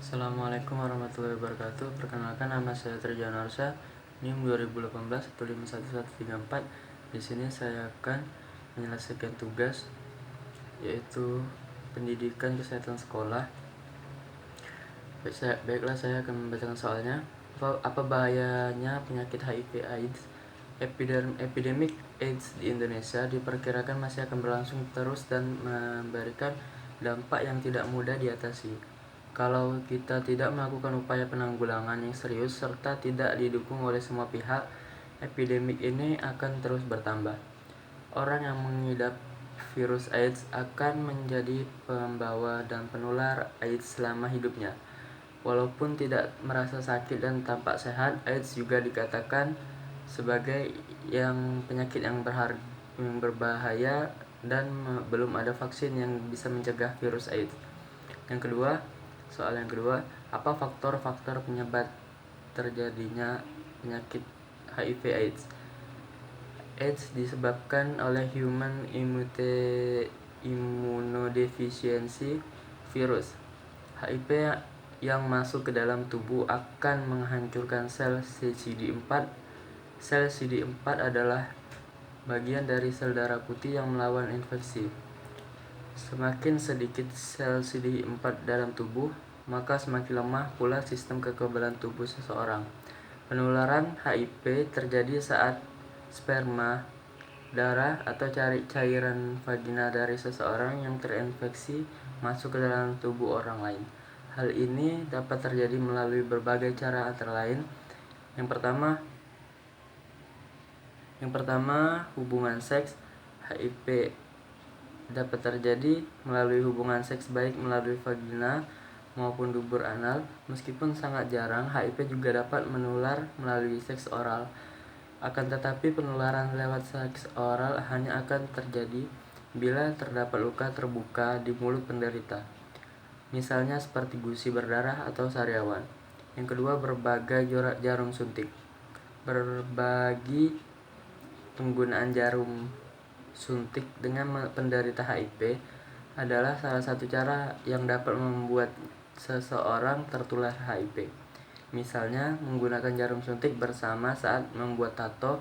Assalamualaikum warahmatullahi wabarakatuh. Perkenalkan, nama saya Trijan Arsa, NIM 2018-15134. Di sini saya akan menyelesaikan tugas yaitu pendidikan kesehatan sekolah. Baiklah, saya akan membacakan soalnya. Apa bahayanya penyakit HIV/AIDS? Epidemik AIDS di Indonesia diperkirakan masih akan berlangsung terus dan memberikan dampak yang tidak mudah diatasi kalau kita tidak melakukan upaya penanggulangan yang serius serta tidak didukung oleh semua pihak. Epidemik ini akan terus bertambah. Orang yang mengidap virus AIDS akan menjadi pembawa dan penular AIDS selama hidupnya. Walaupun tidak merasa sakit dan tampak sehat, AIDS juga dikatakan sebagai penyakit yang berbahaya dan belum ada vaksin yang bisa mencegah virus AIDS. Soal yang kedua, apa faktor-faktor penyebab terjadinya penyakit HIV/AIDS? AIDS disebabkan oleh human immunodeficiency virus. HIV yang masuk ke dalam tubuh akan menghancurkan sel CD4. Sel CD4 adalah bagian dari sel darah putih yang melawan infeksi. Semakin sedikit sel CD4 dalam tubuh, maka semakin lemah pula sistem kekebalan tubuh seseorang. Penularan HIV terjadi saat sperma, darah, atau cairan vagina dari seseorang yang terinfeksi masuk ke dalam tubuh orang lain. Hal ini dapat terjadi melalui berbagai cara, antara lain yang pertama hubungan seks. HIV dapat terjadi melalui hubungan seks, baik melalui vagina maupun dubur anal. Meskipun sangat jarang, HIV juga dapat menular melalui seks oral. Akan tetapi penularan lewat seks oral hanya akan terjadi bila terdapat luka terbuka di mulut penderita, misalnya seperti gusi berdarah atau sariawan. Yang kedua, berbagai jarum suntik. Berbagi penggunaan jarum suntik dengan penderita HIV adalah salah satu cara yang dapat membuat seseorang tertular HIV. Misalnya menggunakan jarum suntik bersama saat membuat tato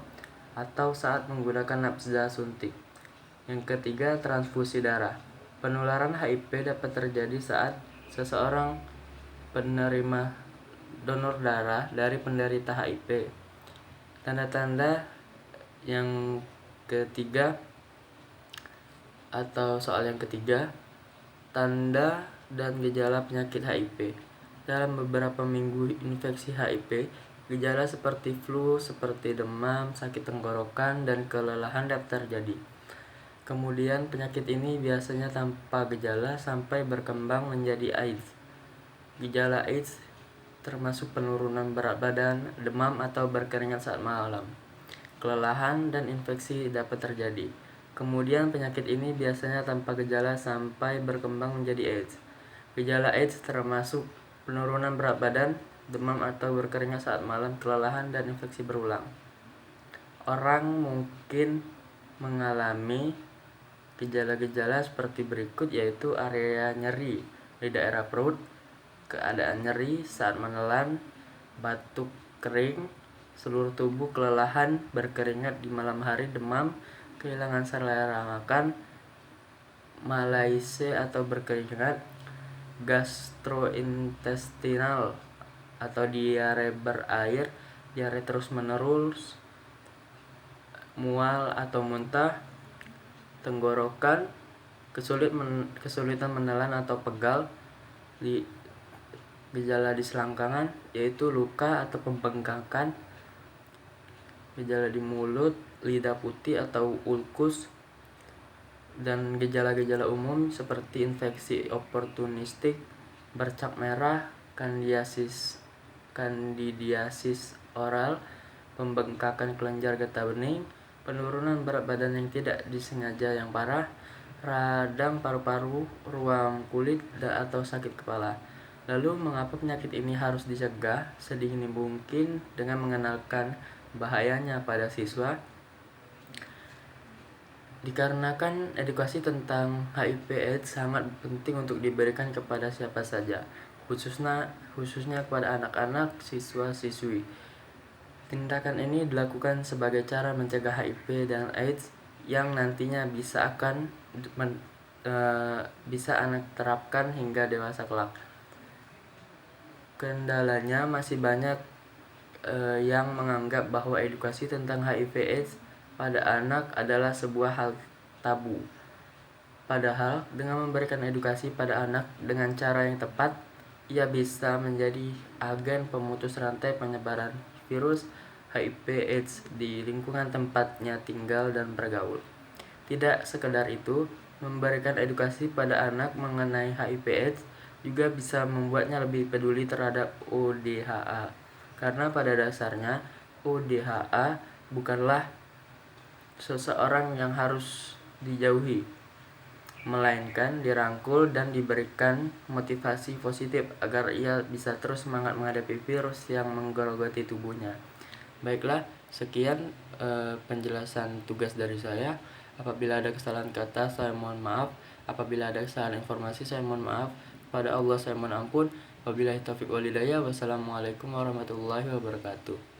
atau saat menggunakan nafza suntik. Yang ketiga, transfusi darah. Penularan HIV dapat terjadi saat seseorang penerima donor darah dari penderita HIV. Tanda-tanda yang ketiga atau soal yang ketiga, tanda dan gejala penyakit HIV. Dalam beberapa minggu infeksi HIV, gejala seperti flu, seperti demam, sakit tenggorokan, dan kelelahan dapat terjadi. Kemudian penyakit ini biasanya tanpa gejala sampai berkembang menjadi AIDS. Gejala AIDS termasuk penurunan berat badan, demam atau berkeringat saat malam. Kelelahan dan infeksi dapat terjadi. Kemudian penyakit ini biasanya tanpa gejala sampai berkembang menjadi AIDS. Gejala AIDS termasuk penurunan berat badan, demam atau berkeringat saat malam, kelelahan, dan infeksi berulang. Orang mungkin mengalami gejala-gejala seperti berikut, yaitu area nyeri di daerah perut, keadaan nyeri saat menelan, batuk kering, seluruh tubuh kelelahan, berkeringat di malam hari, demam, kehilangan selera makan, malaise atau berkeringat, gastrointestinal atau diare berair, diare terus menerus, mual atau muntah, tenggorokan, kesulitan menelan atau pegal. Gejala di selangkangan yaitu luka atau pembengkakan, gejala di mulut, lidah putih atau ulkus, dan gejala-gejala umum seperti infeksi oportunistik, bercak merah, kandidiasis oral, pembengkakan kelenjar getah bening, penurunan berat badan yang tidak disengaja yang parah, radang paru-paru, ruam kulit, atau sakit kepala. Lalu mengapa penyakit ini harus dicegah sedini mungkin dengan mengenalkan bahayanya pada siswa? Dikarenakan edukasi tentang HIV/AIDS sangat penting untuk diberikan kepada siapa saja, khususnya kepada anak-anak siswa-siswi. Tindakan ini dilakukan sebagai cara mencegah HIV dan AIDS yang nantinya bisa anak terapkan hingga dewasa kelak. Kendalanya masih banyak yang menganggap bahwa edukasi tentang HIV/AIDS pada anak adalah sebuah hal tabu. Padahal dengan memberikan edukasi pada anak dengan cara yang tepat, ia bisa menjadi agen pemutus rantai penyebaran virus HIV/AIDS di lingkungan tempatnya tinggal dan bergaul. Tidak sekedar itu, memberikan edukasi pada anak mengenai HIV/AIDS juga bisa membuatnya lebih peduli terhadap ODHA. Karena pada dasarnya ODHA bukanlah seseorang yang harus dijauhi, melainkan dirangkul dan diberikan motivasi positif agar ia bisa terus semangat menghadapi virus yang menggerogoti tubuhnya. Baiklah, sekian penjelasan tugas dari saya. Apabila ada kesalahan kata, saya mohon maaf. Apabila ada kesalahan informasi, saya mohon maaf. Pada Allah saya mohon ampun. Wabillahi taufiq wal hidayah. Wassalamualaikum warahmatullahi wabarakatuh.